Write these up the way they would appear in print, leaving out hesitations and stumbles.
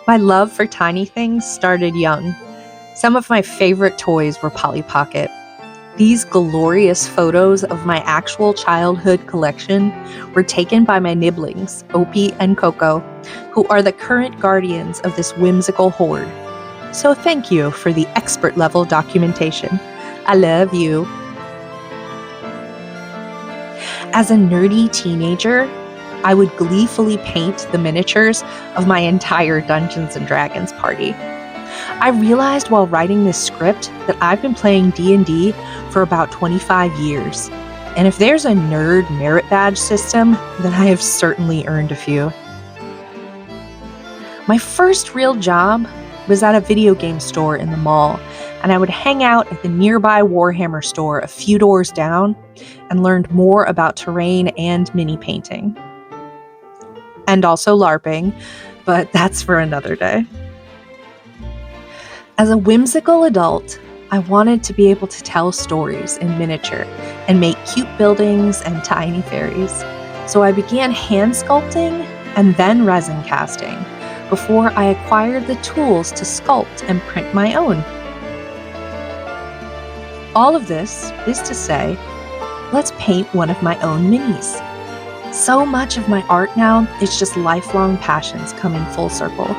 My love for tiny things started young. Some of my favorite toys were Polly Pocket. These glorious photos of my actual childhood collection were taken by my nibblings, Opie and Coco, who are the current guardians of this whimsical hoard. So thank you for the expert level documentation. I love you. As a nerdy teenager, I would gleefully paint the miniatures of my entire Dungeons & Dragons party. I realized while writing this script that I've been playing D&D for about 25 years. And if there's a nerd merit badge system, then I have certainly earned a few. My first real job was at a video game store in the mall, and I would hang out at the nearby Warhammer store a few doors down and learned more about terrain and mini painting. And also LARPing, but that's for another day. As a whimsical adult, I wanted to be able to tell stories in miniature and make cute buildings and tiny fairies. So I began hand sculpting and then resin casting before I acquired the tools to sculpt and print my own. All of this is to say, let's paint one of my own minis. So much of my art now is just lifelong passions coming full circle.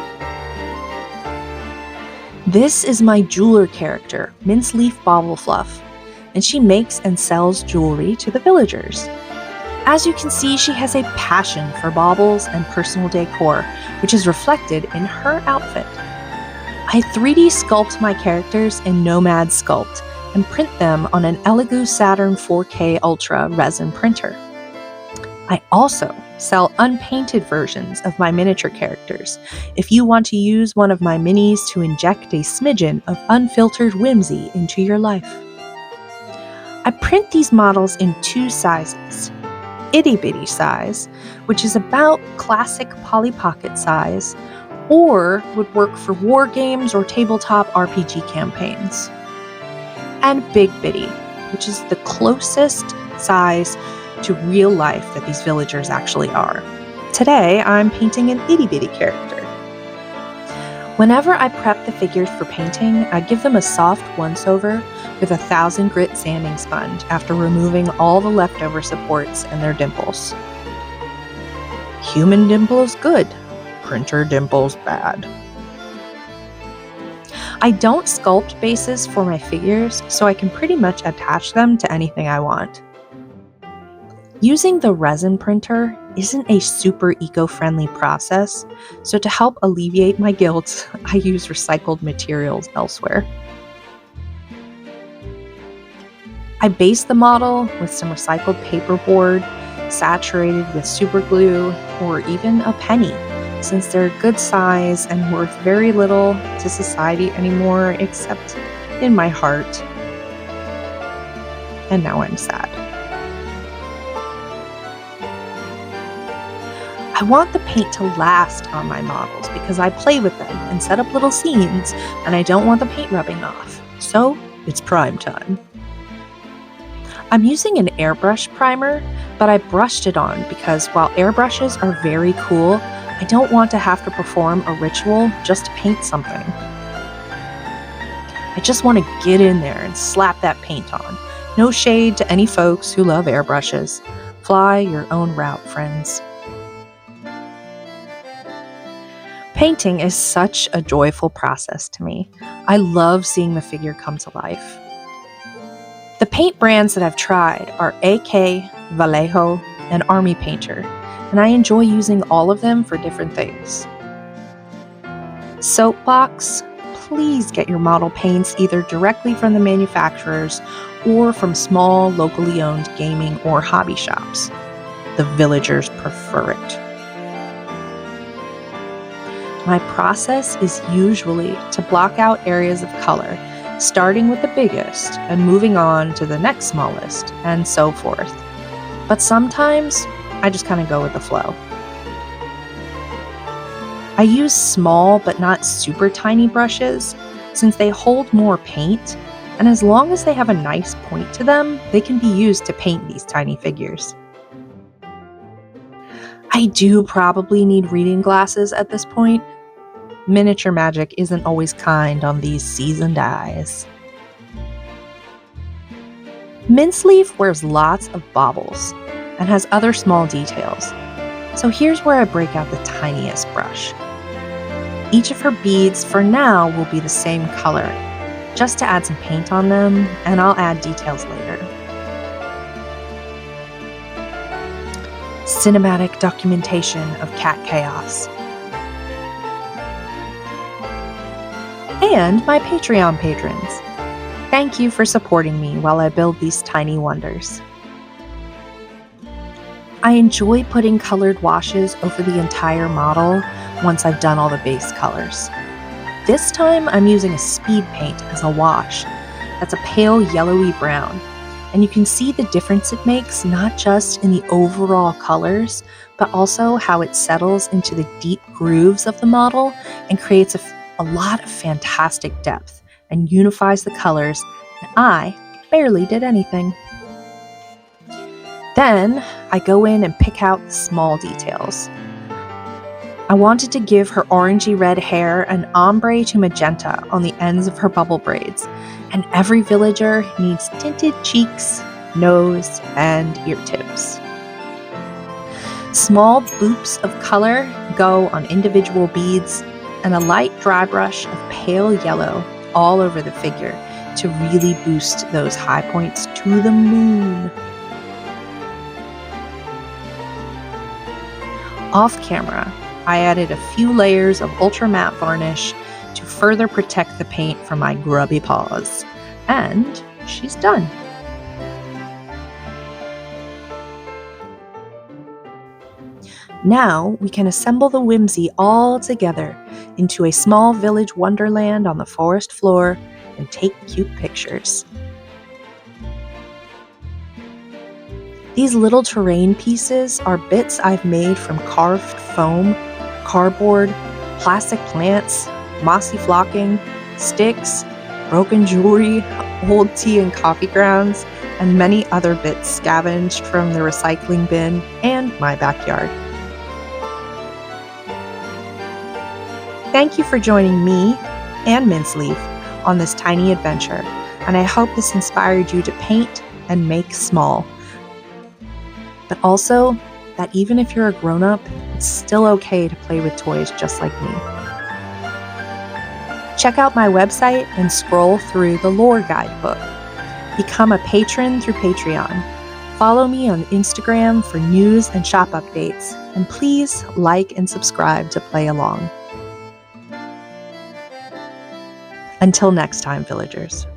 This is my jeweler character, Minceleaf Baublefluff, and she makes and sells jewelry to the villagers. As you can see, she has a passion for baubles and personal decor, which is reflected in her outfit. I 3D sculpt my characters in Nomad Sculpt and print them on an Elegoo Saturn 4K Ultra resin printer. I also sell unpainted versions of my miniature characters if you want to use one of my minis to inject a smidgen of unfiltered whimsy into your life. I print these models in two sizes. Itty bitty size, which is about classic Polly Pocket size, or would work for war games or tabletop RPG campaigns. And Big Bitty, which is the closest size to real life that these villagers actually are. Today, I'm painting an itty bitty character. Whenever I prep the figures for painting, I give them a soft once-over with 1,000 grit sanding sponge after removing all the leftover supports and their dimples. Human dimples good, printer dimples bad. I don't sculpt bases for my figures, so I can pretty much attach them to anything I want. Using the resin printer isn't a super eco-friendly process, so to help alleviate my guilt, I use recycled materials elsewhere. I base the model with some recycled paperboard, saturated with super glue, or even a penny, since they're a good size and worth very little to society anymore, except in my heart. And now I'm sad. I want the paint to last on my models because I play with them and set up little scenes, and I don't want the paint rubbing off. So it's prime time. I'm using an airbrush primer, but I brushed it on because while airbrushes are very cool, I don't want to have to perform a ritual just to paint something. I just want to get in there and slap that paint on. No shade to any folks who love airbrushes. Fly your own route, friends. Painting is such a joyful process to me. I love seeing the figure come to life. The paint brands that I've tried are AK, Vallejo, and Army Painter, and I enjoy using all of them for different things. Soapbox, please get your model paints either directly from the manufacturers or from small, locally owned gaming or hobby shops. The villagers prefer it. My process is usually to block out areas of color, starting with the biggest and moving on to the next smallest, and so forth. But sometimes, I just kind of go with the flow. I use small but not super tiny brushes since they hold more paint, and as long as they have a nice point to them, they can be used to paint these tiny figures. I do probably need reading glasses at this point. Miniature magic isn't always kind on these seasoned eyes. Minceleaf wears lots of baubles and has other small details. So here's where I break out the tiniest brush. Each of her beads for now will be the same color, just to add some paint on them, and I'll add details later. Cinematic documentation of cat chaos. And my Patreon patrons. Thank you for supporting me while I build these tiny wonders. I enjoy putting colored washes over the entire model once I've done all the base colors. This time I'm using a speed paint as a wash that's a pale yellowy brown, and you can see the difference it makes not just in the overall colors, but also how it settles into the deep grooves of the model and creates a lot of fantastic depth and unifies the colors, and I barely did anything. Then I go in and pick out the small details. I wanted to give her orangey red hair an ombre to magenta on the ends of her bubble braids, and every villager needs tinted cheeks, nose, and ear tips. Small boops of color go on individual beads, and a light dry brush of pale yellow all over the figure to really boost those high points to the moon. Off camera, I added a few layers of ultra matte varnish to further protect the paint from my grubby paws. And she's done. Now we can assemble the whimsy all together into a small village wonderland on the forest floor and take cute pictures. These little terrain pieces are bits I've made from carved foam, cardboard, plastic plants, mossy flocking, sticks, broken jewelry, old tea and coffee grounds, and many other bits scavenged from the recycling bin and my backyard. Thank you for joining me and Minceleaf on this tiny adventure, and I hope this inspired you to paint and make small. But also, that even if you're a grown-up, it's still okay to play with toys just like me. Check out my website and scroll through the lore guidebook. Become a patron through Patreon. Follow me on Instagram for news and shop updates, and please like and subscribe to play along. Until next time, villagers.